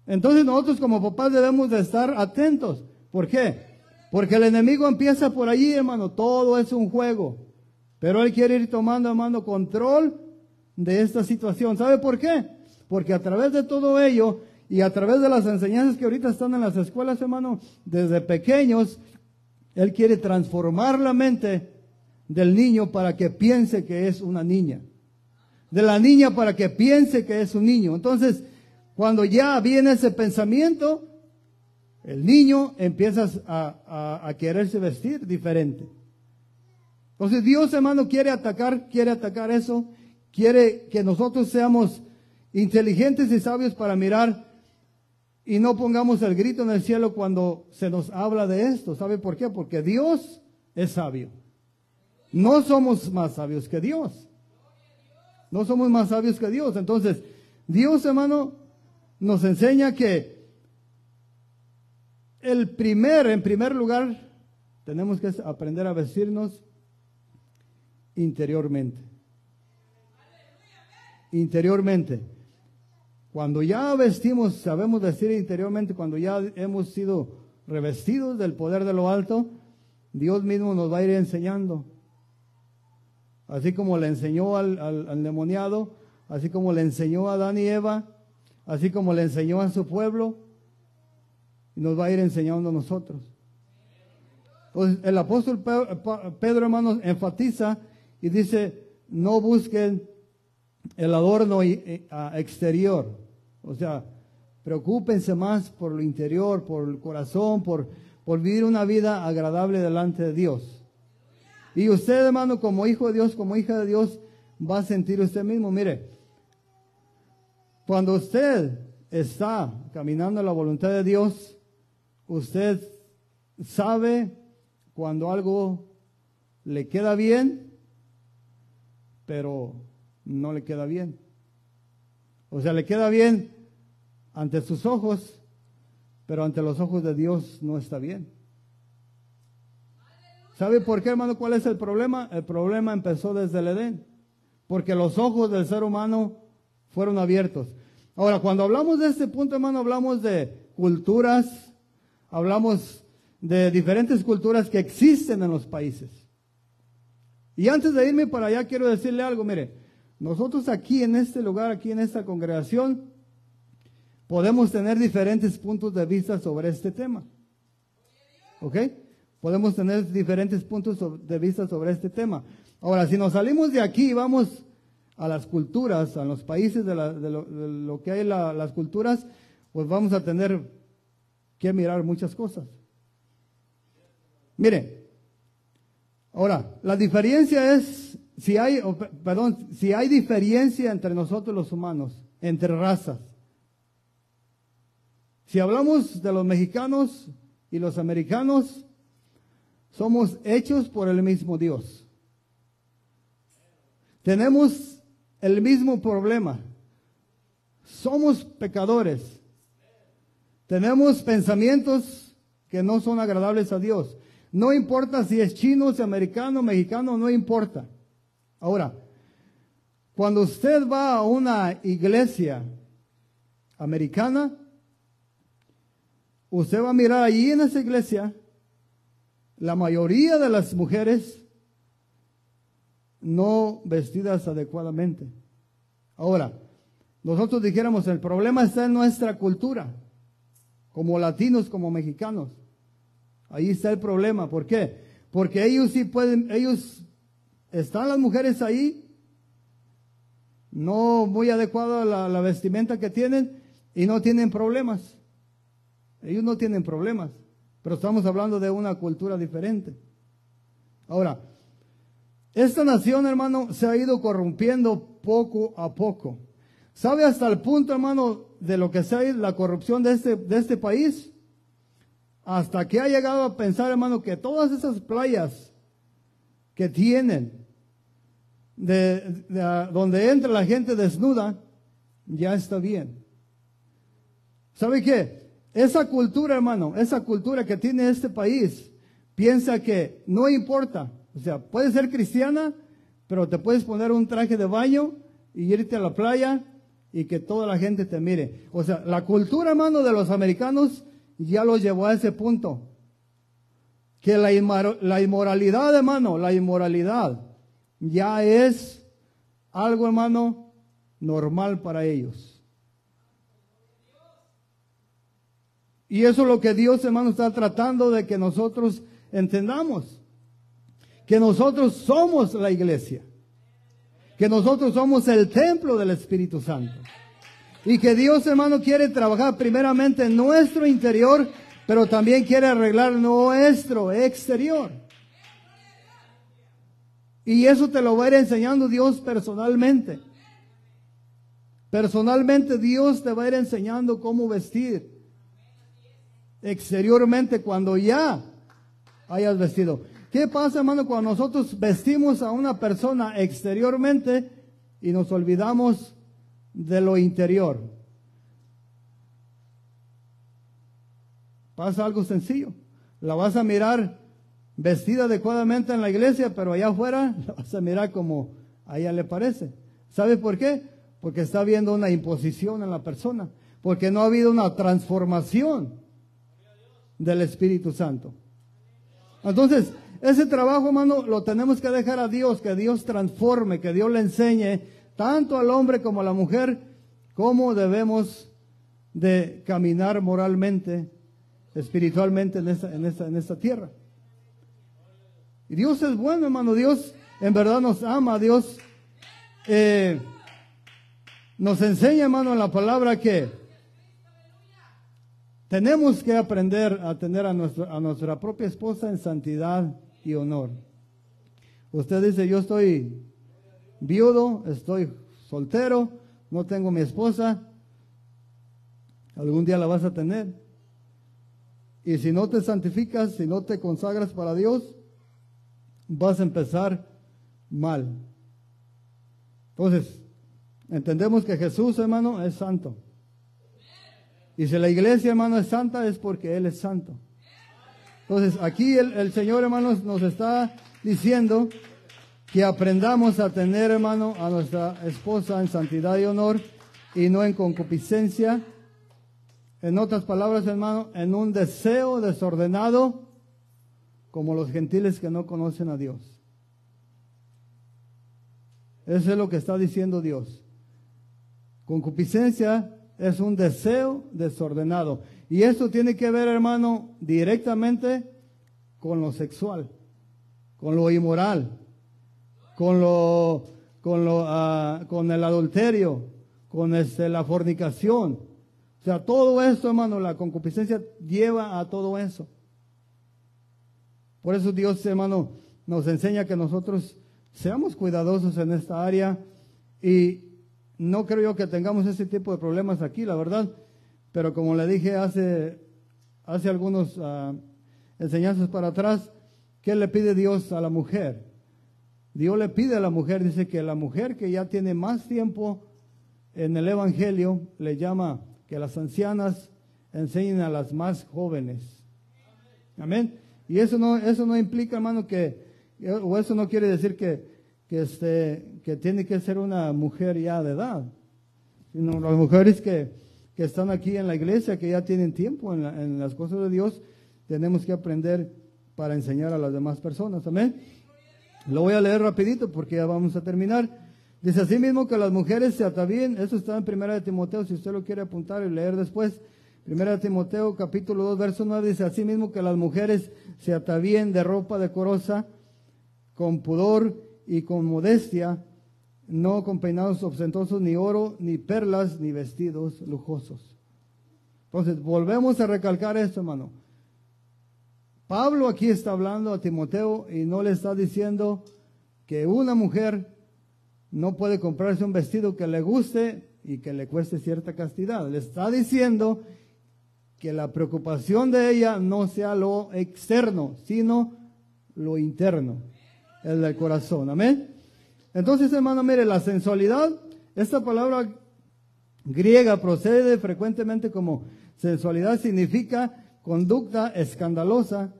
Entonces nosotros como papás debemos de estar atentos. ¿Por qué? Porque el enemigo empieza por allí, hermano. Todo es un juego. Pero él quiere ir tomando, hermano, control de esta situación. ¿Sabe por qué? Porque a través de todo ello y a través de las enseñanzas que ahorita están en las escuelas, hermano, desde pequeños, él quiere transformar la mente del niño para que piense que es una niña. De la niña para que piense que es un niño. Entonces, cuando ya viene ese pensamiento, el niño empieza a quererse vestir diferente. Entonces Dios, hermano, quiere atacar eso. Quiere que nosotros seamos inteligentes y sabios para mirar y no pongamos el grito en el cielo cuando se nos habla de esto. ¿Sabe por qué? Porque Dios es sabio. No somos más sabios que Dios. No somos más sabios que Dios. Entonces, Dios, hermano, nos enseña que en primer lugar, tenemos que aprender a vestirnos interiormente. Interiormente. Cuando ya vestimos, sabemos vestir interiormente, cuando ya hemos sido revestidos del poder de lo alto, Dios mismo nos va a ir enseñando. Así como le enseñó al endemoniado, así como le enseñó a Adán y Eva, así como le enseñó a su pueblo, nos va a ir enseñando a nosotros. Entonces, el apóstol Pedro, hermanos, enfatiza y dice, no busquen el adorno exterior. O sea, preocúpense más por lo interior, por el corazón, por vivir una vida agradable delante de Dios. Y usted, hermano, como hijo de Dios, como hija de Dios, va a sentir usted mismo. Mire, cuando usted está caminando en la voluntad de Dios, usted sabe cuando algo le queda bien, pero no le queda bien. O sea, le queda bien ante sus ojos, pero ante los ojos de Dios no está bien. ¿Sabe por qué, hermano? ¿Cuál es el problema? El problema empezó desde el Edén, porque los ojos del ser humano fueron abiertos. Ahora, cuando hablamos de este punto, hermano, hablamos de culturas, hablamos de diferentes culturas que existen en los países. Y antes de irme para allá, quiero decirle algo. Mire, nosotros aquí en este lugar, aquí en esta congregación, podemos tener diferentes puntos de vista sobre este tema. ¿Ok? Podemos tener diferentes puntos de vista sobre este tema. Ahora, si nos salimos de aquí y vamos a las culturas, a los países de lo que hay las culturas, pues vamos a tener que mirar muchas cosas. Mire, ahora, la diferencia es, si hay diferencia entre nosotros los humanos, entre razas. Si hablamos de los mexicanos y los americanos, somos hechos por el mismo Dios. Tenemos el mismo problema. Somos pecadores. Tenemos pensamientos que no son agradables a Dios. No importa si es chino, si es americano, mexicano, no importa. Ahora, cuando usted va a una iglesia americana, usted va a mirar allí en esa iglesia, la mayoría de las mujeres no vestidas adecuadamente. Ahora, nosotros dijéramos, el problema está en nuestra cultura, como latinos, como mexicanos. Ahí está el problema. ¿Por qué? Porque ellos sí pueden, están las mujeres ahí, no muy adecuada la vestimenta que tienen, y no tienen problemas. Ellos no tienen problemas, pero estamos hablando de una cultura diferente. Ahora, esta nación, hermano, se ha ido corrompiendo poco a poco. ¿Sabe hasta el punto, hermano, de lo que sea la corrupción de este país? Hasta que ha llegado a pensar, hermano, que todas esas playas que tienen, donde entra la gente desnuda, ya está bien. ¿Sabe qué? Esa cultura, hermano, esa cultura que tiene este país, piensa que no importa. O sea, puedes ser cristiana, pero te puedes poner un traje de baño y irte a la playa y que toda la gente te mire. O sea, la cultura, hermano, de los americanos ya los llevó a ese punto. Que la inmoralidad, hermano, la inmoralidad ya es algo, hermano, normal para ellos. Y eso es lo que Dios, hermano, está tratando de que nosotros entendamos. Que nosotros somos la iglesia. Que nosotros somos el templo del Espíritu Santo. Y que Dios, hermano, quiere trabajar primeramente en nuestro interior, pero también quiere arreglar nuestro exterior. Y eso te lo va a ir enseñando Dios personalmente. Personalmente Dios te va a ir enseñando cómo vestir exteriormente cuando ya hayas vestido. ¿Qué pasa, hermano, cuando nosotros vestimos a una persona exteriormente y nos olvidamos de lo interior? Pasa algo sencillo. La vas a mirar vestida adecuadamente en la iglesia, pero allá afuera la vas a mirar como a ella le parece. ¿Sabe por qué? Porque está habiendo una imposición en la persona. Porque no ha habido una transformación del Espíritu Santo. Entonces, ese trabajo, hermano, lo tenemos que dejar a Dios, que Dios transforme, que Dios le enseñe tanto al hombre como a la mujer cómo debemos de caminar moralmente, espiritualmente en esta tierra. Y Dios es bueno, hermano. Dios en verdad nos ama. Dios nos enseña, hermano, en la palabra que tenemos que aprender a tener a nuestra propia esposa en santidad y honor. Usted dice, yo estoy viudo, estoy soltero, no tengo mi esposa. Algún día la vas a tener. Y si no te santificas, si no te consagras para Dios, vas a empezar mal. Entonces, entendemos que Jesús, hermano, es santo. Y si la iglesia, hermano, es santa, es porque Él es santo. Entonces, aquí el Señor, hermanos, nos está diciendo que aprendamos a tener, hermano, a nuestra esposa en santidad y honor y no en concupiscencia. En otras palabras, hermano, en un deseo desordenado, como los gentiles que no conocen a Dios. Eso es lo que está diciendo Dios. Concupiscencia es un deseo desordenado. Y esto tiene que ver, hermano, directamente con lo sexual, con lo inmoral, con el adulterio, con la fornicación. O sea, todo esto, hermano, la concupiscencia lleva a todo eso. Por eso Dios, hermano, nos enseña que nosotros seamos cuidadosos en esta área y no creo yo que tengamos ese tipo de problemas aquí, la verdad. Pero como le dije hace algunos enseñanzas para atrás, ¿qué le pide Dios a la mujer? Dios le pide a la mujer, dice que la mujer que ya tiene más tiempo en el Evangelio, le llama que las ancianas enseñen a las más jóvenes. Amén. Y eso no implica, hermano, o eso no quiere decir que tiene que ser una mujer ya de edad, sino las mujeres que están aquí en la iglesia, que ya tienen tiempo en las cosas de Dios, tenemos que aprender para enseñar a las demás personas. Amén. Lo voy a leer rapidito porque ya vamos a terminar. Dice así mismo que las mujeres se atavíen. Eso está en 1 de Timoteo, si usted lo quiere apuntar y leer después. 1 de Timoteo capítulo 2 verso 9 dice así mismo que las mujeres se atavíen de ropa decorosa, con pudor y con modestia, no con peinados ostentosos, ni oro, ni perlas, ni vestidos lujosos. Entonces, volvemos a recalcar esto, hermano. Pablo aquí está hablando a Timoteo y no le está diciendo que una mujer no puede comprarse un vestido que le guste y que le cueste cierta castidad. Le está diciendo que la preocupación de ella no sea lo externo, sino lo interno, el del corazón. Amén. Entonces, hermano, mire, la sensualidad, esta palabra griega procede frecuentemente como sensualidad, significa conducta escandalosa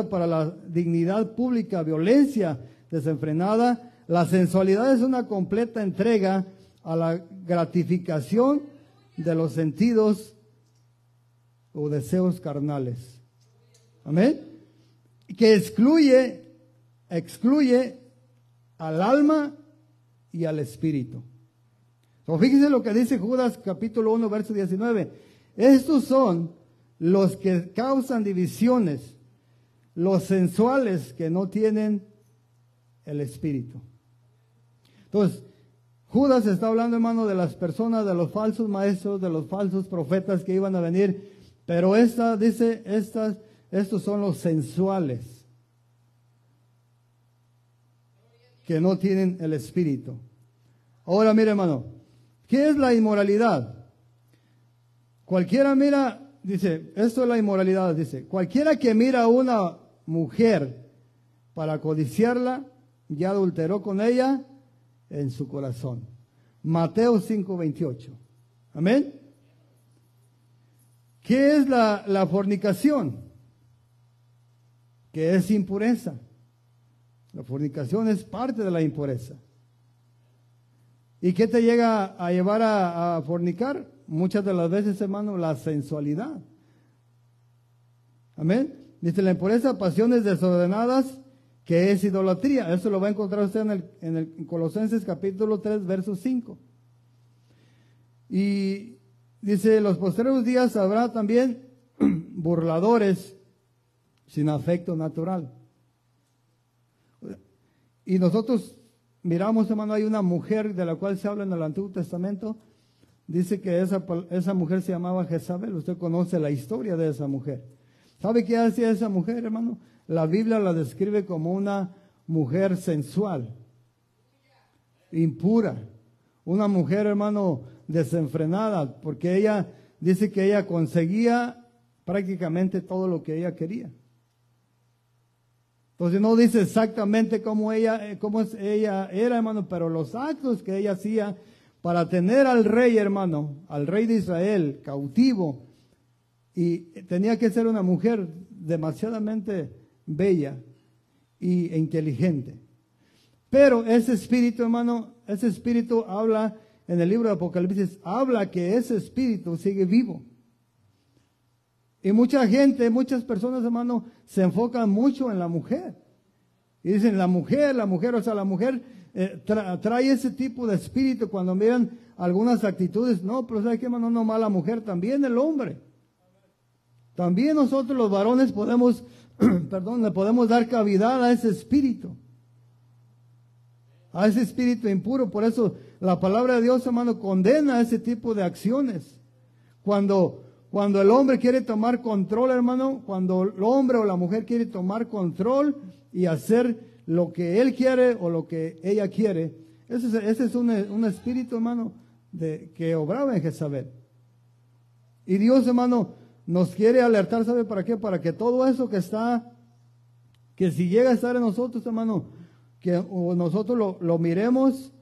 para la dignidad pública, violencia desenfrenada. La sensualidad es una completa entrega a la gratificación de los sentidos o deseos carnales. Amén. Que excluye al alma y al espíritu. Entonces, fíjense lo que dice Judas capítulo 1 verso 19. Estos son los que causan divisiones, los sensuales que no tienen el espíritu. Entonces, Judas está hablando, hermano, de las personas, de los falsos maestros, de los falsos profetas que iban a venir. Pero estos son los sensuales que no tienen el espíritu. Ahora, mire, hermano, ¿qué es la inmoralidad? Cualquiera mira, dice, esto es la inmoralidad, dice, cualquiera que mira a una mujer para codiciarla, ya adulteró con ella en su corazón. Mateo 5:28. Amén. ¿Qué es la fornicación? Que es impureza. La fornicación es parte de la impureza. ¿Y qué te llega a llevar a fornicar? Muchas de las veces, hermano, la sensualidad. Amén. Dice la impureza, pasiones desordenadas, que es idolatría. Eso lo va a encontrar usted en Colosenses capítulo 3, verso 5. Y dice, en los posteriores días habrá también burladores sin afecto natural. Y nosotros miramos, hermano, hay una mujer de la cual se habla en el Antiguo Testamento. Dice que esa mujer se llamaba Jezabel. Usted conoce la historia de esa mujer. ¿Sabe qué hacía esa mujer, hermano? La Biblia la describe como una mujer sensual, impura. Una mujer, hermano, desenfrenada, porque ella dice que ella conseguía prácticamente todo lo que ella quería. Entonces no dice exactamente cómo ella era, hermano, pero los actos que ella hacía para tener al rey, hermano, al rey de Israel cautivo, y tenía que ser una mujer demasiadamente bella e inteligente. Pero ese espíritu, hermano, ese espíritu habla en el libro de Apocalipsis, habla que ese espíritu sigue vivo. Y mucha gente, muchas personas, hermano, se enfocan mucho en la mujer. Y dicen, la mujer, o sea, la mujer trae ese tipo de espíritu cuando miran algunas actitudes. No, pero ¿sabe qué, hermano? No más la mujer, también el hombre. También nosotros los varones podemos, le podemos dar cavidad a ese espíritu. A ese espíritu impuro. Por eso la palabra de Dios, hermano, condena ese tipo de acciones. Cuando el hombre quiere tomar control, hermano, cuando el hombre o la mujer quiere tomar control y hacer lo que él quiere o lo que ella quiere, ese es un espíritu, hermano, que obraba en Jezabel. Y Dios, hermano, nos quiere alertar, ¿sabe para qué? Para que todo eso que si llega a estar en nosotros, hermano, que nosotros lo miremos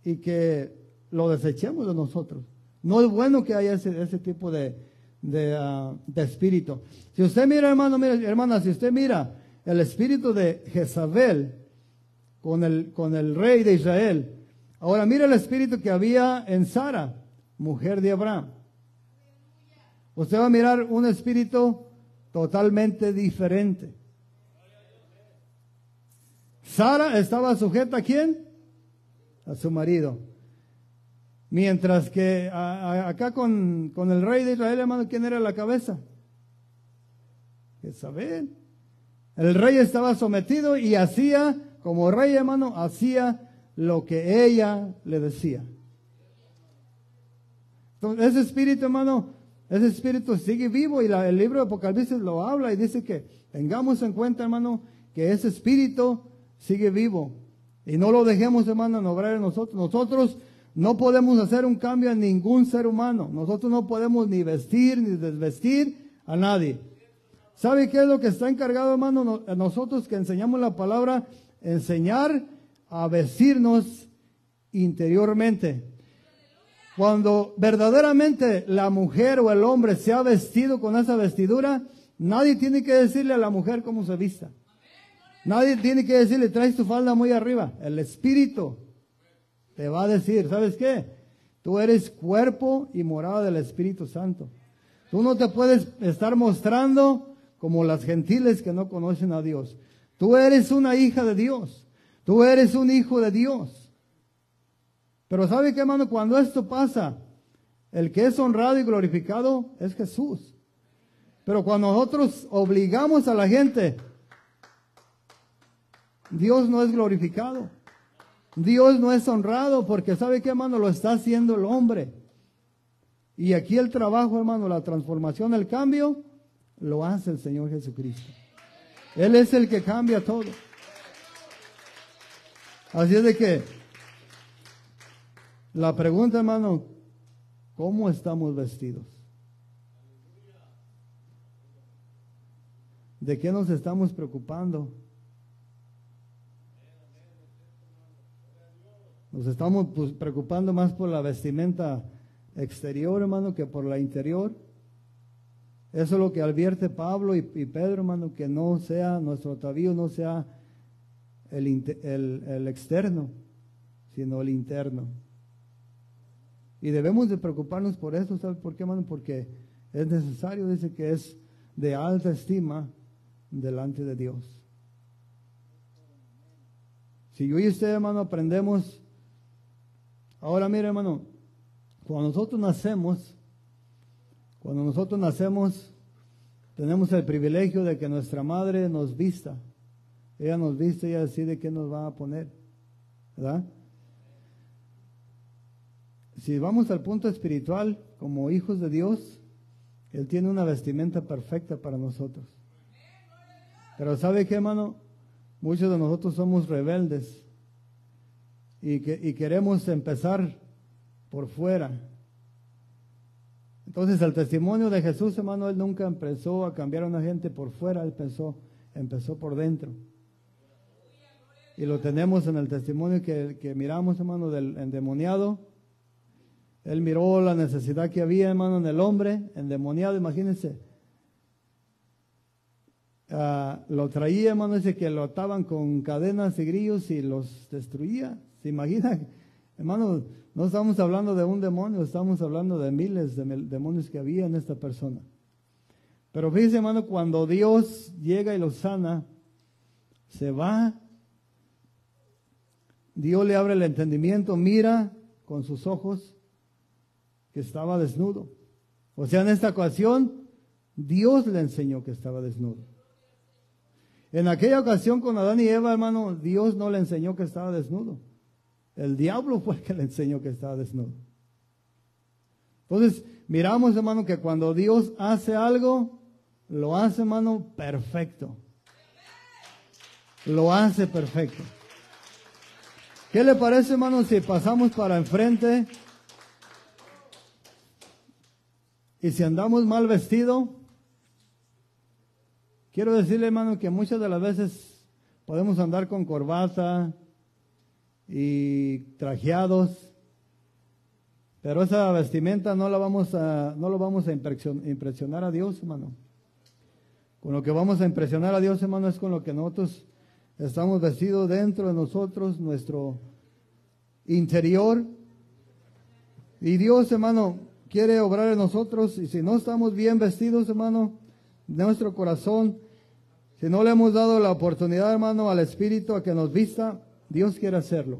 y que lo desechemos de nosotros. No es bueno que haya ese tipo de espíritu. Si usted mira, hermano, mira, hermana, si usted mira el espíritu de Jezabel con el rey de Israel, ahora mira el espíritu que había en Sara, mujer de Abraham. Usted va a mirar un espíritu totalmente diferente. Sara estaba sujeta ¿a quién? A su marido. Mientras que acá con el rey de Israel, hermano, ¿quién era la cabeza? Jezabel. El rey estaba sometido y hacía, como rey, hermano, hacía lo que ella le decía. Entonces, ese espíritu, hermano, ese espíritu sigue vivo y el libro de Apocalipsis lo habla y dice que tengamos en cuenta, hermano, que ese espíritu sigue vivo y no lo dejemos, hermano, en obrar en nosotros. Nosotros no podemos hacer un cambio en ningún ser humano. Nosotros no podemos ni vestir ni desvestir a nadie. ¿Sabe qué es lo que está encargado, hermano? Nosotros que enseñamos la palabra, enseñar a vestirnos interiormente. Cuando verdaderamente la mujer o el hombre se ha vestido con esa vestidura, nadie tiene que decirle a la mujer cómo se vista. Nadie tiene que decirle, traes tu falda muy arriba. El Espíritu te va a decir, ¿sabes qué? Tú eres cuerpo y morada del Espíritu Santo. Tú no te puedes estar mostrando como las gentiles que no conocen a Dios. Tú eres una hija de Dios. Tú eres un hijo de Dios. Pero ¿sabe qué, hermano? Cuando esto pasa, el que es honrado y glorificado es Jesús. Pero cuando nosotros obligamos a la gente, Dios no es glorificado. Dios no es honrado porque ¿sabe qué, hermano? Lo está haciendo el hombre. Y aquí el trabajo, hermano, la transformación, el cambio, lo hace el Señor Jesucristo. Él es el que cambia todo. Así es de que la pregunta, hermano, ¿cómo estamos vestidos? ¿De qué nos estamos preocupando? Nos estamos preocupando más por la vestimenta exterior, hermano, que por la interior. Eso es lo que advierte Pablo y Pedro, hermano, que no sea nuestro atavío, no sea el externo, sino el interno. Y debemos de preocuparnos por eso, ¿sabe por qué, hermano? Porque es necesario, dice que es de alta estima delante de Dios. Si yo y usted, hermano, aprendemos, ahora mire, hermano, cuando nosotros nacemos, tenemos el privilegio de que nuestra madre nos vista. Ella nos viste y ella decide qué nos va a poner, ¿verdad? Si vamos al punto espiritual, como hijos de Dios, Él tiene una vestimenta perfecta para nosotros. Pero ¿sabe qué, hermano? Muchos de nosotros somos rebeldes y queremos empezar por fuera. Entonces el testimonio de Jesús, hermano, Él nunca empezó a cambiar a una gente por fuera, Él empezó por dentro. Y lo tenemos en el testimonio que miramos, hermano, del endemoniado. Él miró la necesidad que había, hermano, en el hombre endemoniado, imagínense. Lo traía, hermano, dice que lo ataban con cadenas y grillos y los destruía. ¿Se imagina? Hermano, no estamos hablando de un demonio, estamos hablando de miles de demonios que había en esta persona. Pero fíjese, hermano, cuando Dios llega y lo sana, se va. Dios le abre el entendimiento, mira con sus ojos que estaba desnudo. O sea, en esta ocasión, Dios le enseñó que estaba desnudo. En aquella ocasión con Adán y Eva, hermano, Dios no le enseñó que estaba desnudo. El diablo fue el que le enseñó que estaba desnudo. Entonces, miramos, hermano, que cuando Dios hace algo, lo hace, hermano, perfecto. Lo hace perfecto. ¿Qué le parece, hermano, si pasamos para enfrente y si andamos mal vestido? Quiero decirle, hermano, que muchas de las veces podemos andar con corbata y trajeados, pero esa vestimenta no lo vamos a impresionar a Dios, hermano. Con lo que vamos a impresionar a Dios, hermano, es con lo que nosotros estamos vestidos dentro de nosotros, nuestro interior. Y Dios, hermano, quiere obrar en nosotros, y si no estamos bien vestidos, hermano, nuestro corazón Si no le hemos dado la oportunidad, hermano, al Espíritu a que nos vista, Dios quiere hacerlo.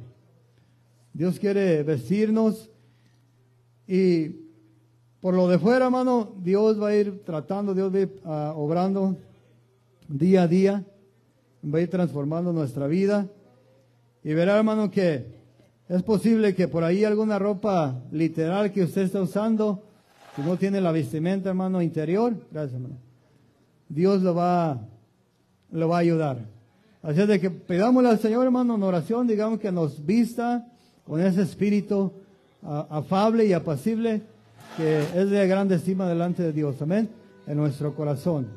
Dios quiere vestirnos y por lo de fuera, hermano, Dios va a ir tratando, Dios va a ir obrando día a día, va a ir transformando nuestra vida y verá, hermano, que es posible que por ahí alguna ropa literal que usted está usando, si no tiene la vestimenta, hermano, interior, gracias, hermano, Dios lo va a ayudar. Así es de que pidámosle al Señor, hermano, en oración, digamos que nos vista con ese espíritu afable y apacible que es de grande estima delante de Dios, amén, en nuestro corazón.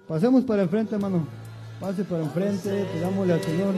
Pasemos para enfrente, hermano, pase para enfrente, pidámosle al Señor.